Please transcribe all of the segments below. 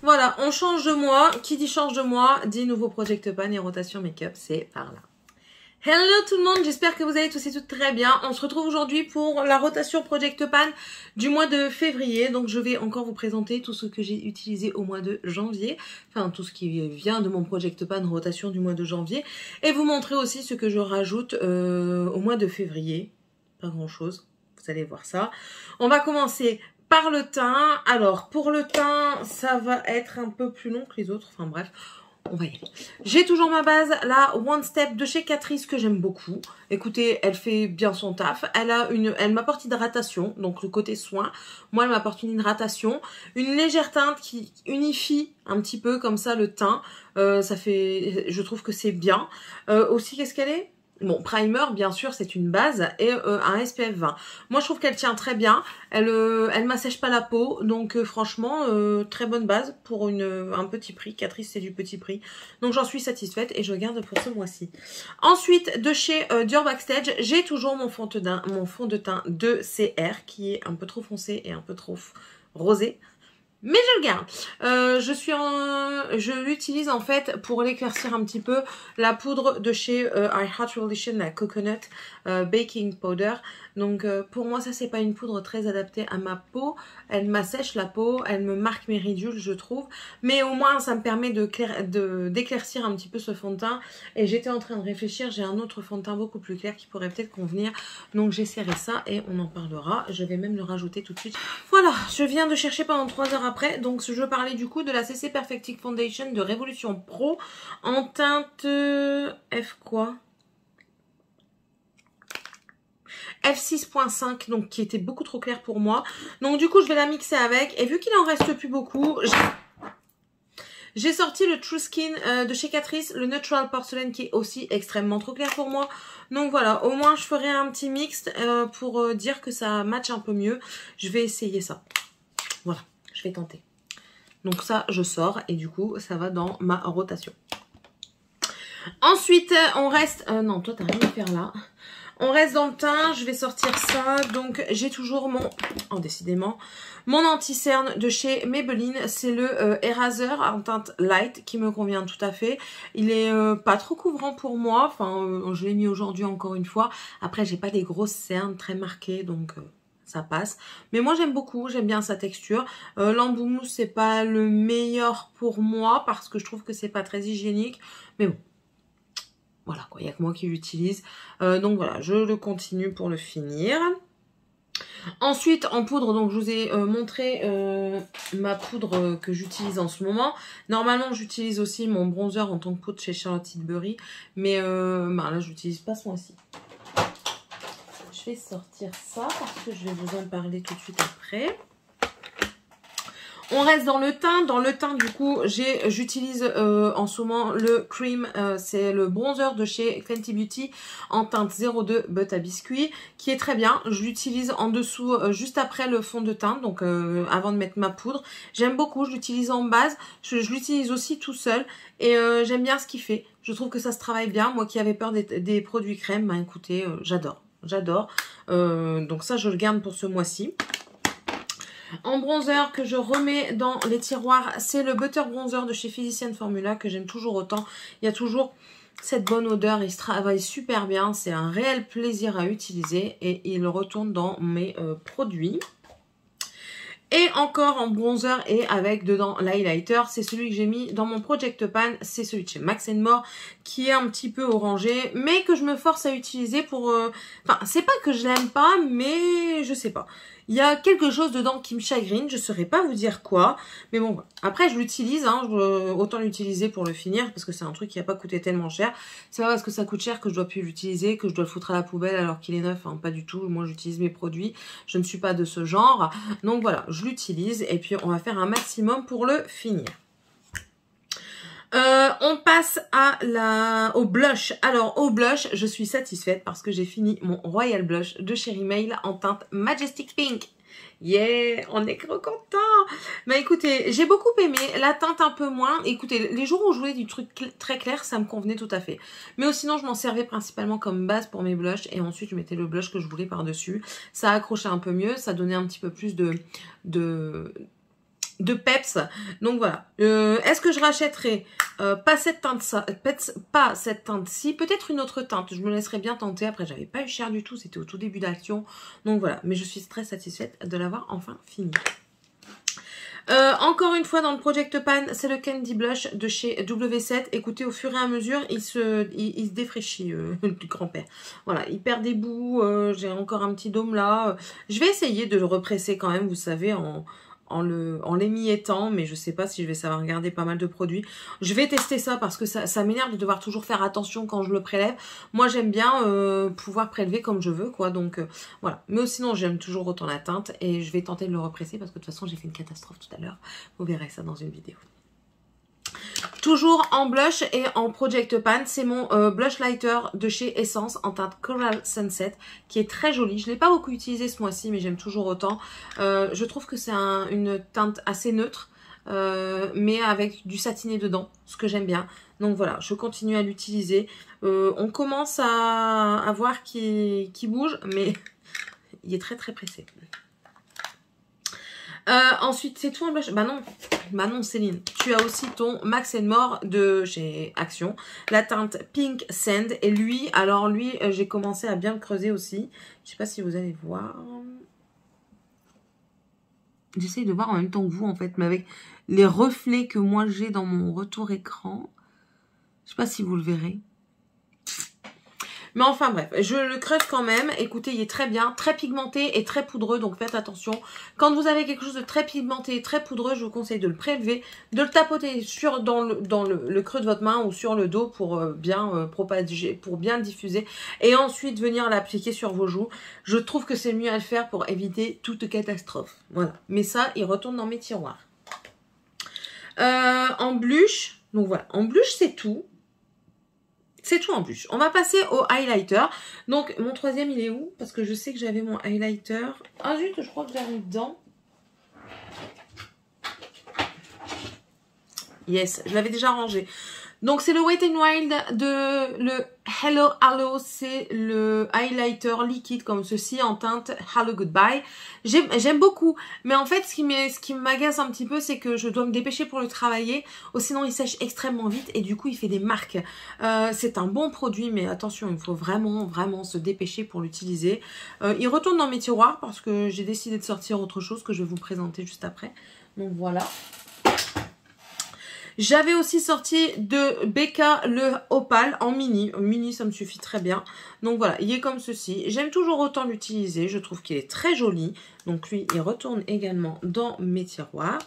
Voilà, on change de mois. Qui dit change de mois dit nouveau Project Pan et rotation make-up, c'est par là. Hello tout le monde, j'espère que vous allez tous et toutes très bien. On se retrouve aujourd'hui pour la rotation Project Pan du mois de février. Donc je vais encore vous présenter tout ce que j'ai utilisé au mois de janvier. Enfin tout ce qui vient de mon Project Pan rotation du mois de janvier. Et vous montrer aussi ce que je rajoute au mois de février. Pas grand chose, vous allez voir ça. On va commencer par le teint. Alors pour le teint ça va être un peu plus long que les autres. Enfin bref. On va y aller. J'ai toujours ma base, la One Step de chez Catrice que j'aime beaucoup. Écoutez, elle fait bien son taf. Elle m'apporte hydratation, donc le côté soin. Moi, elle m'apporte une hydratation. Une légère teinte qui unifie un petit peu comme ça le teint. Je trouve que c'est bien. Aussi, qu'est-ce qu'elle est ? Bon, primer, bien sûr, c'est une base et un SPF 20. Moi, je trouve qu'elle tient très bien. Elle m'assèche pas la peau. Donc, franchement, très bonne base pour un petit prix. Catrice, c'est du petit prix. Donc, j'en suis satisfaite et je garde pour ce mois-ci. Ensuite, de chez Dior Backstage, j'ai toujours mon fond de teint de CR qui est un peu trop foncé et un peu trop rosé. Mais je le garde. Je l'utilise en fait pour l'éclaircir un petit peu. La poudre de chez I Heart Religion, la Coconut Baking Powder. Donc pour moi ça c'est pas une poudre très adaptée à ma peau. Elle m'assèche la peau, elle me marque mes ridules je trouve. Mais au moins ça me permet d'éclaircir un petit peu ce fond de teint. Et j'étais en train de réfléchir, j'ai un autre fond de teint beaucoup plus clair qui pourrait peut-être convenir. Donc j'essaierai ça et on en parlera. Je vais même le rajouter tout de suite. Voilà, je viens de chercher pendant 3 heures après. Donc je parlais du coup de la CC Perfecting Foundation de Révolution Pro en teinte F quoi ? F6.5, donc qui était beaucoup trop clair pour moi. Donc du coup je vais la mixer avec. Et vu qu'il en reste plus beaucoup, j'ai sorti le True Skin de chez Catrice, le Natural Porcelain qui est aussi extrêmement trop clair pour moi. Donc voilà, au moins je ferai un petit mix pour dire que ça match un peu mieux. Je vais essayer ça. Voilà, je vais tenter. Donc ça, je sors et du coup, ça va dans ma rotation. Ensuite, on reste... non, toi, t'as rien à faire là. On reste dans le teint, je vais sortir ça. Donc, j'ai toujours mon... Oh, décidément. Mon anti-cerne de chez Maybelline. C'est le Eraser en teinte light qui me convient tout à fait. Il est pas trop couvrant pour moi. Enfin, je l'ai mis aujourd'hui encore une fois. Après, j'ai pas des grosses cernes très marquées, donc... ça passe. Mais moi, j'aime beaucoup. J'aime bien sa texture. L'embout mousse, c'est pas le meilleur pour moi parce que je trouve que c'est pas très hygiénique. Mais bon. Voilà quoi. Il n'y a que moi qui l'utilise. Donc voilà, je le continue pour le finir. Ensuite, en poudre, donc je vous ai montré ma poudre que j'utilise en ce moment. Normalement, j'utilise aussi mon bronzer en tant que poudre chez Charlotte Tilbury. Mais là, je l'utilise pas ce mois-ci. Je vais sortir ça parce que je vais vous en parler tout de suite après. On reste dans le teint. Dans le teint, du coup, j'utilise en ce moment le cream. C'est le bronzer de chez Fenty Beauty en teinte 02 Butte à Biscuit qui est très bien. Je l'utilise en dessous juste après le fond de teint, donc avant de mettre ma poudre. J'aime beaucoup, je l'utilise en base. Je l'utilise aussi tout seul et j'aime bien ce qu'il fait. Je trouve que ça se travaille bien. Moi qui avais peur des produits crème, bah écoutez, j'adore. J'adore. Donc ça, je le garde pour ce mois-ci. En bronzer que je remets dans les tiroirs, c'est le Butter Bronzer de chez Physician Formula que j'aime toujours autant. Il y a toujours cette bonne odeur, il se travaille super bien. C'est un réel plaisir à utiliser et il retourne dans mes produits. Et encore en bronzer et avec dedans l'highlighter, c'est celui que j'ai mis dans mon Project Pan, c'est celui de chez Max More qui est un petit peu orangé, mais que je me force à utiliser pour... Enfin, c'est pas que je l'aime pas, mais je sais pas. Il y a quelque chose dedans qui me chagrine, je saurais pas vous dire quoi, mais bon, après je l'utilise, hein, autant l'utiliser pour le finir, parce que c'est un truc qui n'a pas coûté tellement cher. C'est pas parce que ça coûte cher que je dois plus l'utiliser, que je dois le foutre à la poubelle alors qu'il est neuf, hein, pas du tout. Moi j'utilise mes produits, je ne suis pas de ce genre, donc voilà, je l'utilise et puis on va faire un maximum pour le finir. On passe au blush. Alors au blush, je suis satisfaite parce que j'ai fini mon Royal Blush de chez Rimmel en teinte Majestic Pink. Yeah, on est trop content. Bah écoutez, j'ai beaucoup aimé, la teinte un peu moins. Écoutez, les jours où je voulais du truc très clair, ça me convenait tout à fait. Mais sinon, je m'en servais principalement comme base pour mes blushs et ensuite je mettais le blush que je voulais par-dessus. Ça accrochait un peu mieux, ça donnait un petit peu plus de peps. Donc voilà. Est-ce que je rachèterai pas cette teinte-ci, peut-être une autre teinte. Je me laisserai bien tenter. Après, j'avais pas eu cher du tout. C'était au tout début d'action. Donc voilà. Mais je suis très satisfaite de l'avoir enfin fini. Encore une fois dans le Project Pan, c'est le Candy Blush de chez W7. Écoutez, au fur et à mesure, il se défraîchit, le grand-père. Voilà, il perd des bouts, j'ai encore un petit dôme là. Je vais essayer de le represser quand même, vous savez, en l'émiettant, mais je sais pas si je vais savoir garder pas mal de produits. Je vais tester ça parce que ça m'énerve de devoir toujours faire attention quand je le prélève. Moi, j'aime bien pouvoir prélever comme je veux, quoi. Donc, voilà. Mais sinon, j'aime toujours autant la teinte et je vais tenter de le represser parce que de toute façon, j'ai fait une catastrophe tout à l'heure. Vous verrez ça dans une vidéo. Toujours en blush et en Project Pan, c'est mon blush lighter de chez Essence en teinte Coral Sunset qui est très jolie. Je ne l'ai pas beaucoup utilisé ce mois-ci mais j'aime toujours autant. Je trouve que c'est une teinte assez neutre mais avec du satiné dedans, ce que j'aime bien. Donc voilà, je continue à l'utiliser. On commence à voir qu'il bouge mais il est très très pressé. Ensuite, c'est tout en blush. Bah non Céline. Tu as aussi ton Max More de chez Action. La teinte Pink Sand. Et lui, alors lui, j'ai commencé à bien le creuser aussi. Je sais pas si vous allez voir. J'essaye de voir en même temps que vous en fait. Mais avec les reflets que moi j'ai dans mon retour écran. Je sais pas si vous le verrez. Mais enfin bref, je le creuse quand même. Écoutez, il est très bien, très pigmenté et très poudreux. Donc faites attention. Quand vous avez quelque chose de très pigmenté et très poudreux, je vous conseille de le prélever, de le tapoter dans le creux de votre main ou sur le dos pour bien propager, pour bien diffuser. Et ensuite venir l'appliquer sur vos joues. Je trouve que c'est mieux à le faire pour éviter toute catastrophe. Voilà. Mais ça, il retourne dans mes tiroirs. En blush, donc voilà. En blush, c'est tout. C'est tout en blush. On va passer au highlighter. Donc, mon troisième, il est où? Parce que je sais que j'avais mon highlighter. Ah zut, je crois que j'ai mis dedans. Yes, je l'avais déjà rangé. Donc, c'est le Wet n Wild de le Hello Halo. C'est le highlighter liquide comme ceci en teinte Hello Goodbye. J'aime beaucoup. Mais en fait, ce qui m'agace un petit peu, c'est que je dois me dépêcher pour le travailler. Ou sinon, il sèche extrêmement vite et du coup, il fait des marques. C'est un bon produit, mais attention, il faut vraiment se dépêcher pour l'utiliser. Il retourne dans mes tiroirs parce que j'ai décidé de sortir autre chose que je vais vous présenter juste après. Donc, voilà. J'avais aussi sorti de Becca le Opal en mini. En mini, ça me suffit très bien. Donc voilà, il est comme ceci. J'aime toujours autant l'utiliser. Je trouve qu'il est très joli. Donc lui, il retourne également dans mes tiroirs.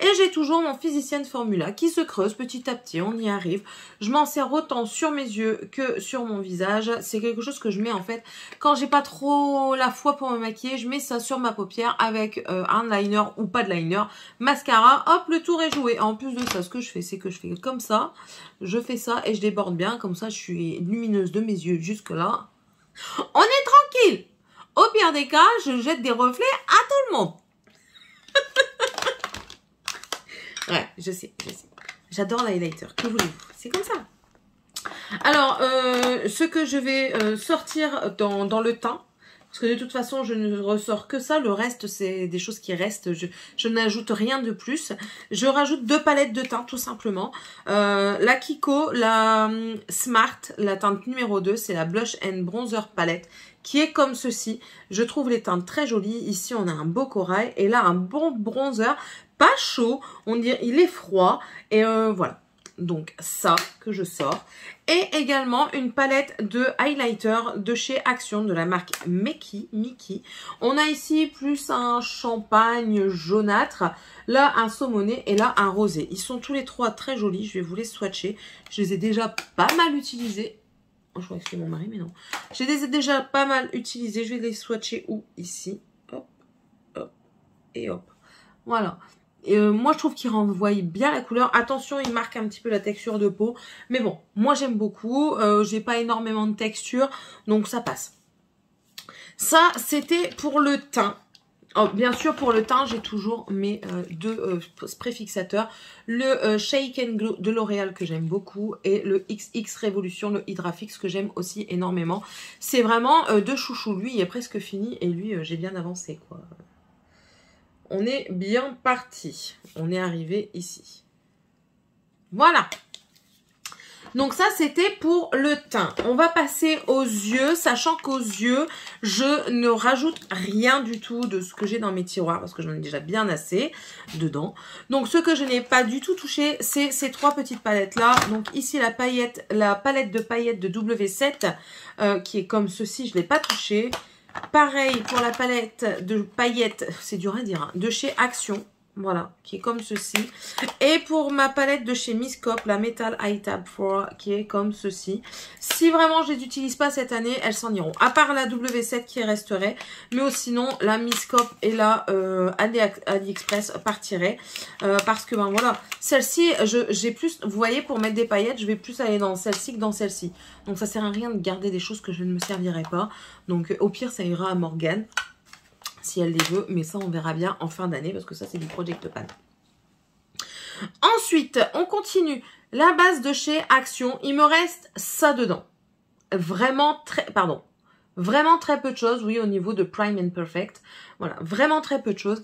Et j'ai toujours mon Physician Formula qui se creuse petit à petit. On y arrive. Je m'en sers autant sur mes yeux que sur mon visage. C'est quelque chose que je mets en fait quand j'ai pas trop la foi pour me maquiller. Je mets ça sur ma paupière avec un liner ou pas de liner. Mascara, hop, le tour est joué. En plus de ça, ce que je fais, c'est que je fais comme ça. Je fais ça et je déborde bien. Comme ça, je suis lumineuse de mes yeux jusque là. On est tranquille. Au pire des cas, je jette des reflets à tout le monde. Ouais, je sais. J'adore l'highlighter. Que voulez-vous? C'est comme ça. Alors, ce que je vais sortir dans le teint, parce que de toute façon, je ne ressors que ça. Le reste, c'est des choses qui restent. Je n'ajoute rien de plus. Je rajoute 2 palettes de teint, tout simplement. La Kiko, la Smart, la teinte numéro 2, c'est la Blush and Bronzer Palette, qui est comme ceci. Je trouve les teintes très jolies. Ici, on a un beau corail. Et là, un bon bronzer. Pas chaud. On dirait il est froid. Et voilà. Donc ça que je sors. Et également une palette de highlighter de chez Action de la marque Mickey. On a ici plus un champagne jaunâtre, là un saumoné et là un rosé. Ils sont tous les trois très jolis. Je vais vous les swatcher. Je les ai déjà pas mal utilisés. Oh, je crois que c'est mon mari, mais non. Je les ai déjà pas mal utilisés. Je vais les swatcher où? Ici. Hop, hop et hop. Voilà. Moi je trouve qu'il renvoie bien la couleur. Attention, il marque un petit peu la texture de peau. Mais bon, moi j'aime beaucoup. J'ai pas énormément de texture. Donc ça passe. Ça, c'était pour le teint. Oh, bien sûr, pour le teint, j'ai toujours mes deux préfixateurs. Le Shake and Glow de L'Oréal que j'aime beaucoup. Et le XX Révolution, le Hydrafix que j'aime aussi énormément. C'est vraiment de chouchou. Lui, il est presque fini. Et lui, j'ai bien avancé, quoi. on est bien parti. On est arrivé ici. Voilà. Donc ça, c'était pour le teint. On va passer aux yeux, sachant qu'aux yeux, je ne rajoute rien du tout de ce que j'ai dans mes tiroirs, parce que j'en ai déjà bien assez dedans. Donc ce que je n'ai pas du tout touché, c'est ces trois petites palettes-là. Donc ici, la palette de paillettes de W7, qui est comme ceci, je ne l'ai pas touchée. Pareil pour la palette de paillettes, c'est dur à dire, hein, de chez Action. Voilà, qui est comme ceci. Et pour ma palette de chez Miss Cop, la Metal Eye Tab 4, qui est comme ceci. Si vraiment je les utilise pas cette année, elles s'en iront. À part la W7 qui resterait. Mais sinon, la Miss Cop et la AliExpress partiraient. Parce que, ben voilà, celle-ci, j'ai plus, vous voyez, pour mettre des paillettes, je vais plus aller dans celle-ci que dans celle-ci. Donc ça sert à rien de garder des choses que je ne me servirai pas. Donc au pire, ça ira à Morgane, si elle les veut, mais ça on verra bien en fin d'année parce que ça c'est du Project Pan. Ensuite, on continue. La base de chez Action, il me reste ça dedans. Vraiment très peu de choses, oui, au niveau de Prime and Perfect. Voilà, vraiment très peu de choses.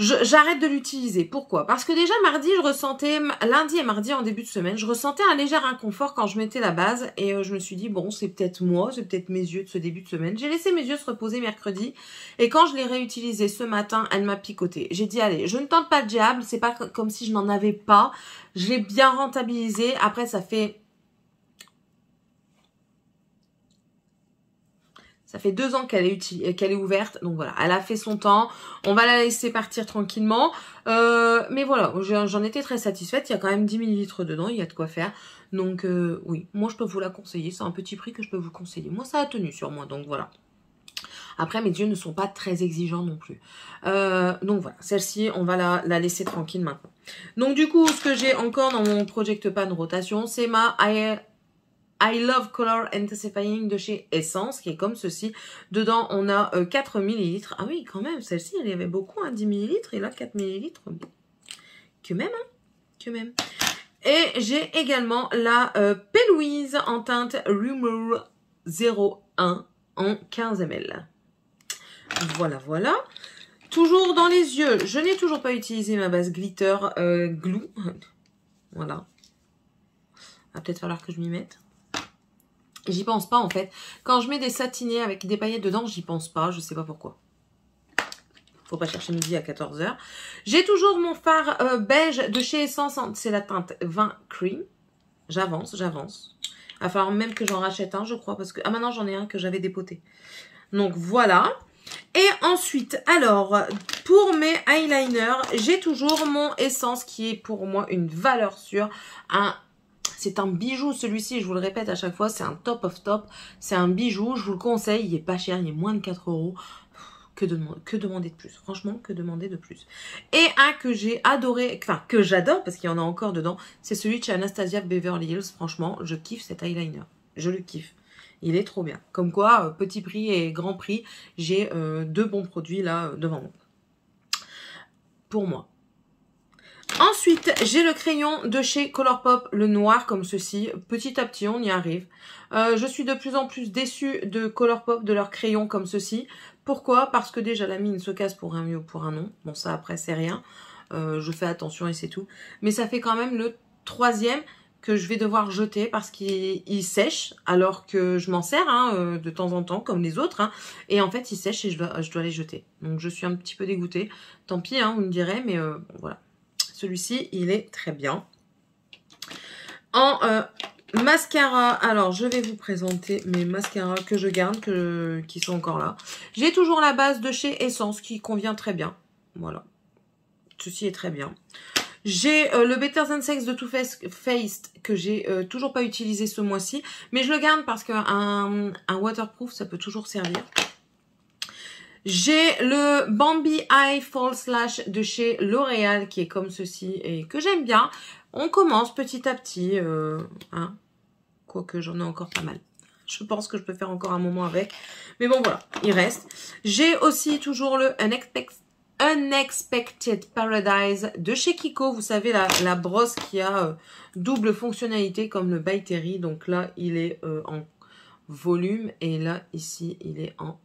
J'arrête de l'utiliser. Pourquoi? Parce que déjà mardi, je ressentais, lundi et mardi en début de semaine, je ressentais un léger inconfort quand je mettais la base et je me suis dit, bon, c'est peut-être moi, c'est peut-être mes yeux de ce début de semaine. J'ai laissé mes yeux se reposer mercredi et quand je l'ai réutilisée ce matin, elle m'a picoté. J'ai dit, allez, je ne tente pas le diable, c'est pas comme si je n'en avais pas. Je l'ai bien rentabilisé. Après, ça fait 2 ans qu'elle est ouverte. Donc voilà, elle a fait son temps. On va la laisser partir tranquillement. Mais voilà, j'en étais très satisfaite. Il y a quand même 10 ml dedans. Il y a de quoi faire. Donc oui, moi je peux vous la conseiller. C'est un petit prix que je peux vous conseiller. Moi ça a tenu sur moi. Donc voilà. Après mes yeux ne sont pas très exigeants non plus. Donc voilà, celle-ci on va la laisser tranquille maintenant. Donc du coup, ce que j'ai encore dans mon Project Pan rotation, c'est ma I Love Color Intensifying de chez Essence, qui est comme ceci. Dedans, on a 4 ml. Ah oui, quand même, celle-ci, elle y avait beaucoup, hein, 10 ml. Et là, 4 ml. Que même, hein, que même. Et j'ai également la P-Louise en teinte Rumor 01 en 15 ml. Voilà, voilà. Toujours dans les yeux, je n'ai toujours pas utilisé ma base glitter glue. Voilà. Va peut-être falloir que je m'y mette. J'y pense pas en fait. Quand je mets des satinés avec des paillettes dedans, j'y pense pas. Je sais pas pourquoi. Faut pas chercher midi à 14 h. J'ai toujours mon fard beige de chez Essence. C'est la teinte 20 Cream. J'avance. Il va falloir même que j'en rachète un, je crois. Parce que maintenant, j'en ai un que j'avais dépoté. Donc voilà. Et ensuite, alors, pour mes eyeliners, j'ai toujours mon Essence qui est pour moi une valeur sûre. C'est un bijou celui-ci, je vous le répète à chaque fois, c'est un top of top. C'est un bijou, je vous le conseille, il est pas cher, il est moins de 4 €. Que demander de plus? Franchement, que demander de plus? Et un que j'ai adoré, enfin que j'adore parce qu'il y en a encore dedans, c'est celui de chez Anastasia Beverly Hills. Franchement, je kiffe cet eyeliner. Je le kiffe. Il est trop bien. Comme quoi, petit prix et grand prix, j'ai 2 bons produits là devant moi. Pour moi. Ensuite, j'ai le crayon de chez Colourpop, le noir comme ceci. Petit à petit, on y arrive. Je suis de plus en plus déçue de Colourpop, de leur crayon comme ceci. Pourquoi? Parce que déjà, la mine se casse pour un oui ou pour un non. Bon, ça, après, c'est rien. Je fais attention et c'est tout. Mais ça fait quand même le 3e que je vais devoir jeter parce qu'il sèche, alors que je m'en sers hein, de temps en temps, comme les autres. Hein, et en fait, il sèche et je dois les jeter. Donc, je suis un petit peu dégoûtée. Tant pis, hein, vous me direz, mais bon, voilà. Celui-ci, il est très bien. En mascara, alors je vais vous présenter mes mascaras que je garde, qui sont encore là. J'ai toujours la base de chez Essence qui convient très bien. Voilà. Ceci est très bien. J'ai le Better Than Sex de Too Faced que j'ai toujours pas utilisé ce mois-ci. Mais je le garde parce qu'un waterproof, ça peut toujours servir. J'ai le Bambi Eye False Lash de chez L'Oréal qui est comme ceci et que j'aime bien. On commence petit à petit, hein, quoique j'en ai encore pas mal. Je pense que je peux faire encore un moment avec. Mais bon voilà, il reste. J'ai aussi toujours le Unexpected Paradise de chez Kiko. Vous savez, la brosse qui a double fonctionnalité comme le By Terry. Donc là, il est en volume et là, ici, il est en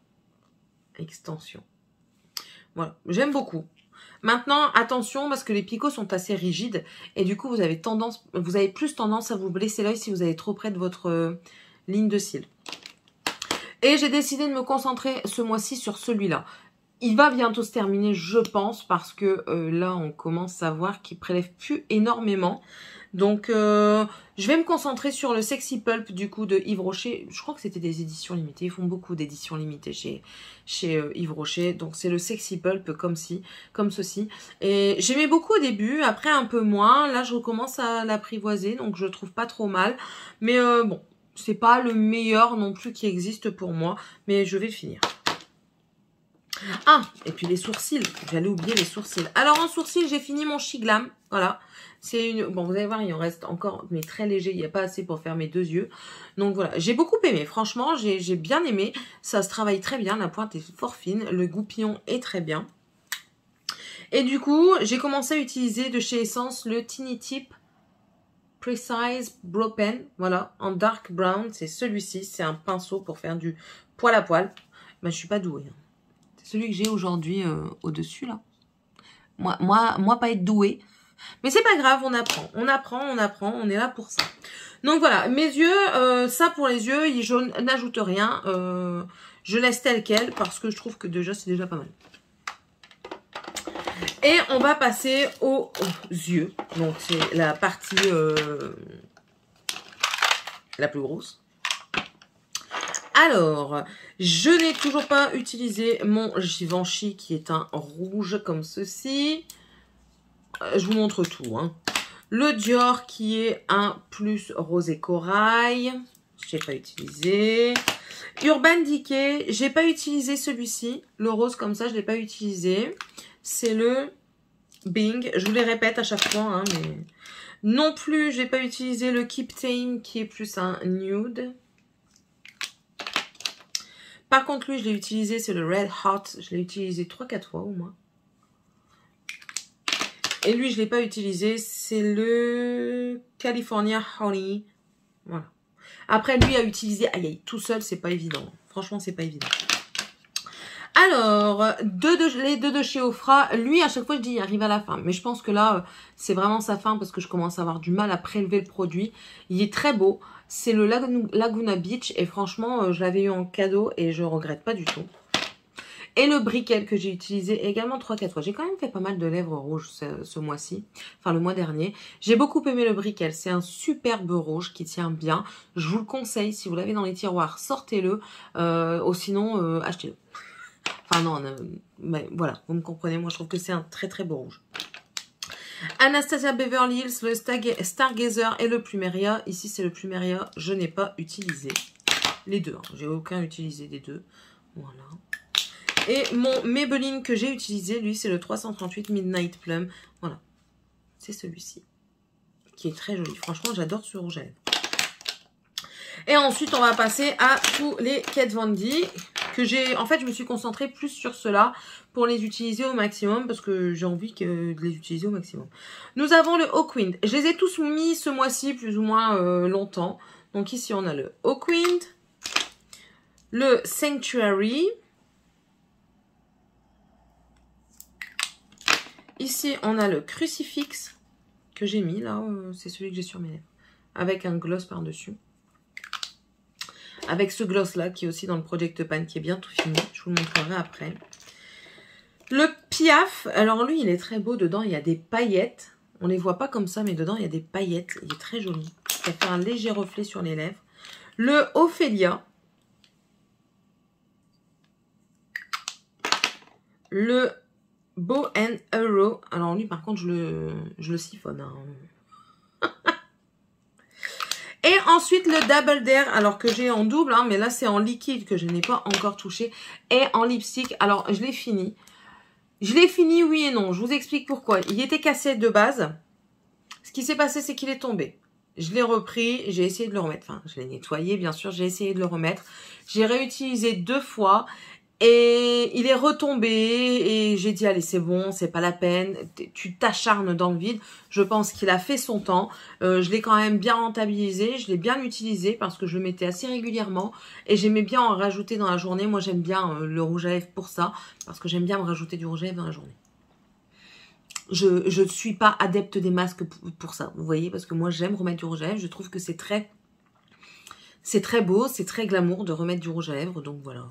extension. Voilà, j'aime beaucoup. Maintenant, attention parce que les picots sont assez rigides et du coup, vous avez plus tendance à vous blesser l'œil si vous allez trop près de votre ligne de cils. Et j'ai décidé de me concentrer ce mois-ci sur celui-là. Il va bientôt se terminer, je pense, parce que là, on commence à voir qu'il prélève plus énormément. Donc, je vais me concentrer sur le Sexy Pulp, du coup, de Yves Rocher. Je crois que c'était des éditions limitées. Ils font beaucoup d'éditions limitées chez Yves Rocher. Donc, c'est le Sexy Pulp comme ceci. Et j'aimais beaucoup au début, après un peu moins. Là, je recommence à l'apprivoiser, donc je le trouve pas trop mal. Mais bon, c'est pas le meilleur non plus qui existe pour moi, mais je vais le finir. Ah, et puis les sourcils, j'allais oublier les sourcils. Alors en sourcils, j'ai fini mon Shiglam, voilà. C'est une, bon, vous allez voir, il en reste encore, mais très léger, il n'y a pas assez pour faire mes 2 yeux. Donc voilà, j'ai beaucoup aimé, franchement, j'ai bien aimé. Ça se travaille très bien, la pointe est fort fine, le goupillon est très bien. Et du coup, j'ai commencé à utiliser de chez Essence le Tiny Tip Precise Brow Pen, voilà, en dark brown, c'est celui-ci, c'est un pinceau pour faire du poil à poil. Ben, je suis pas douée. C'est celui que j'ai aujourd'hui au-dessus, là. Moi, pas être douée. Mais c'est pas grave, on apprend, on est là pour ça. Donc voilà, mes yeux, ça pour les yeux, je n'ajoute rien. Je laisse tel quel parce que je trouve que déjà, c'est déjà pas mal. Et on va passer aux yeux. Donc, c'est la partie la plus grosse. Alors, je n'ai toujours pas utilisé mon Givenchy qui est un rouge comme ceci. Je vous montre tout. Hein. Le Dior qui est un plus rosé corail. Je n'ai pas utilisé. Urban Decay, j'ai pas utilisé celui-ci. Le rose comme ça, je ne l'ai pas utilisé. C'est le Bing. Je vous les répète à chaque fois. Hein, mais... Non plus, j'ai pas utilisé le Keep Tame qui est plus un nude. Par contre, lui, je l'ai utilisé, c'est le Red Hot. Je l'ai utilisé 3-4 fois au moins. Et lui, je ne l'ai pas utilisé, c'est le California Honey. Voilà. Après, lui, à utiliser, aïe, aïe, tout seul, c'est pas évident. Franchement, c'est pas évident. Alors, les deux de chez Ofra, lui, à chaque fois, je dis, il arrive à la fin. Mais je pense que là, c'est vraiment sa fin parce que je commence à avoir du mal à prélever le produit. Il est très beau. C'est le Laguna Beach et franchement, je l'avais eu en cadeau et je regrette pas du tout. Et le Brickell que j'ai utilisé également 3-4 fois. J'ai quand même fait pas mal de lèvres rouges ce mois-ci. Enfin, le mois dernier. J'ai beaucoup aimé le Brickell. C'est un superbe rouge qui tient bien. Je vous le conseille. Si vous l'avez dans les tiroirs, sortez-le. Ou sinon, achetez-le. Enfin, non. Mais voilà, vous me comprenez. Moi, je trouve que c'est un très très beau rouge. Anastasia Beverly Hills, le Stargazer et le Plumeria. Ici, c'est le Plumeria. Je n'ai pas utilisé les deux. Hein. J'ai aucun utilisé des deux. Voilà. Et mon Maybelline que j'ai utilisé, lui, c'est le 338 Midnight Plum. Voilà. C'est celui-ci. Qui est très joli. Franchement, j'adore ce rouge à lèvres. Et ensuite, on va passer à tous les Kat Von D. Que j'ai... En fait, je me suis concentrée plus sur ceux-là pour les utiliser au maximum. Parce que j'ai envie de les utiliser au maximum. Nous avons le Hawkwind. Je les ai tous mis ce mois-ci, plus ou moins longtemps. Donc ici, on a le Hawkwind. Le Sanctuary. Ici, on a le Crucifix que j'ai mis. Là, c'est celui que j'ai sur mes lèvres. Avec un gloss par-dessus. Avec ce gloss-là qui est aussi dans le Project Pan qui est bientôt fini. Je vous le montrerai après. Le Piaf. Alors lui, il est très beau. Dedans, il y a des paillettes. On ne les voit pas comme ça, mais dedans, il y a des paillettes. Il est très joli. Ça fait un léger reflet sur les lèvres. Le Ophélia. Le Bow and Arrow. Alors lui, par contre, je le siphonne. Hein. Et ensuite, le Double Dare. Alors que j'ai en double, hein, mais là, c'est en liquide que je n'ai pas encore touché. Et en lipstick. Alors, je l'ai fini. Je l'ai fini, oui et non. Je vous explique pourquoi. Il était cassé de base. Ce qui s'est passé, c'est qu'il est tombé. Je l'ai repris. J'ai essayé de le remettre. Enfin, je l'ai nettoyé, bien sûr. J'ai essayé de le remettre. J'ai réutilisé 2 fois. Et il est retombé et j'ai dit allez c'est bon, c'est pas la peine, tu t'acharnes dans le vide. Je pense qu'il a fait son temps, je l'ai quand même bien rentabilisé, je l'ai bien utilisé parce que je le mettais assez régulièrement et j'aimais bien en rajouter dans la journée. Moi j'aime bien le rouge à lèvres pour ça, parce que j'aime bien me rajouter du rouge à lèvres dans la journée. je ne suis pas adepte des masques pour ça, vous voyez, parce que moi j'aime remettre du rouge à lèvres, je trouve que c'est très beau, c'est très glamour de remettre du rouge à lèvres, donc voilà.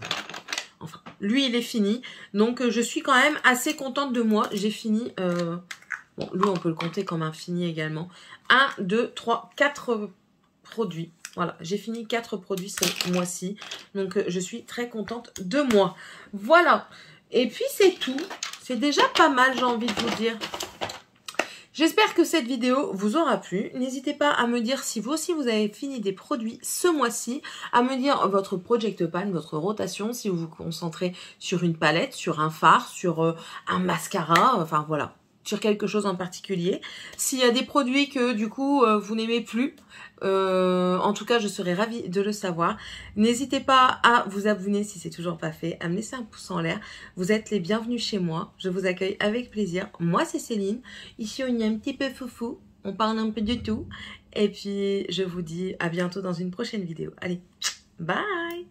Enfin, lui il est fini, donc je suis quand même assez contente de moi, j'ai fini, bon lui on peut le compter comme un fini également, 1, 2, 3, 4 produits. Voilà, j'ai fini 4 produits ce mois-ci. Donc, je suis très contente de moi. Voilà. Et puis, c'est tout. C'est déjà pas mal, j'ai envie de vous dire. J'espère que cette vidéo vous aura plu. N'hésitez pas à me dire si vous aussi vous avez fini des produits ce mois-ci. À me dire votre project pan, votre rotation, si vous vous concentrez sur une palette, sur un fard, sur un mascara. Enfin, voilà. Sur quelque chose en particulier. S'il y a des produits que du coup vous n'aimez plus, en tout cas je serais ravie de le savoir. N'hésitez pas à vous abonner si c'est toujours pas fait, à me laisser un pouce en l'air. Vous êtes les bienvenus chez moi, je vous accueille avec plaisir. Moi c'est Céline, ici on est un petit peu foufou, on parle un peu de tout. Et puis je vous dis à bientôt dans une prochaine vidéo. Allez, bye!